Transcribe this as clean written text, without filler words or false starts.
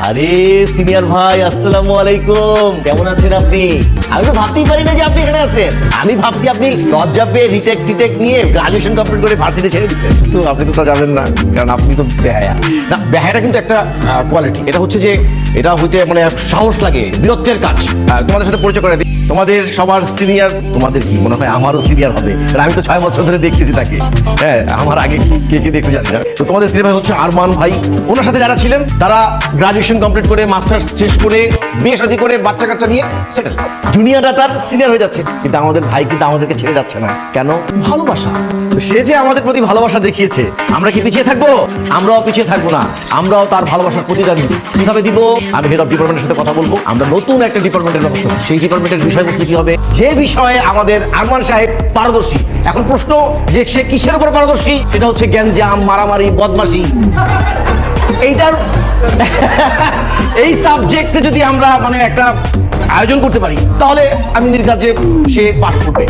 আরে সিনিয়র ভাই, আসসালামু আলাইকুম। কেমন আছেন আপনি? আমি তো ভাবতেই পারি না যে আপনি এখানে আছেন। আমি ভাবছি আপনি লজ্জা পেয়ে রিটেক নিয়ে গ্রাজুয়েশন কমপ্লিট করে ভার্সিটি ছেড়ে দিতেন। তো আপনি তো তা যাবেন না, কারণ আপনি তো বেহায়া। না, বেহায়াটা কিন্তু একটা কোয়ালিটি। এটা হচ্ছে যে এটা হইতে মানে সাহস লাগে, বীরত্বের কাজ। তোমাদের সাথে পরিচয় করে দিই। তোমাদের সবার সিনিয়র, তোমাদের কি মনে হয় আমারও সিনিয়র হবে? কারণ আমি তো 6 বছর ধরে দেখতেছি তাকে। হ্যাঁ, আমার আগে কে কে দেখতে জানি না। তো তোমাদের সিনিয়র ভাই হচ্ছে আরমান ভাই। ওনার সাথে যারা ছিলেন তারা গ্রাজুয়েশন কমপ্লিট করে মাস্টার্স শেষ করে বিয়ে শাদী করে বাচ্চা কাচ্চা নিয়ে সেটেল। জুনিয়ররা তার সিনিয়র হয়ে যাচ্ছে, কিন্তু আমাদের ভাই কিন্তু আমাদেরকে ছেড়ে যাচ্ছে না। কেন? ভালোবাসা। তো সে যে আমাদের প্রতি ভালোবাসা দেখিয়েছে, আমরা কি পিছিয়ে থাকবো? আমরাও পিছিয়ে থাকবো না, আমরাও তার ভালোবাসার প্রতিদান দিব। কিভাবে দিব? আমি হেড অফ ডিপার্টমেন্টের সাথে কথা বলবো। আমরা নতুন একটা ডিপার্টমেন্টের ব্যবস্থা, সেই ডিপার্টমেন্টের বিষয়বস্তু কি হবে, যে বিষয়ে আমাদের আরমান সাহেব পারদর্শী। এখন প্রশ্ন যে সে কিসের উপর পারদর্শী, সেটা হচ্ছে গ্যাঞ্জাম, মারামারি, বদমাশি। এইটার এই সাবজেক্টে যদি আমরা মানে একটা আয়োজন করতে পারি, তাহলে আমি নির্ঘাত যে সে পাশ করবে।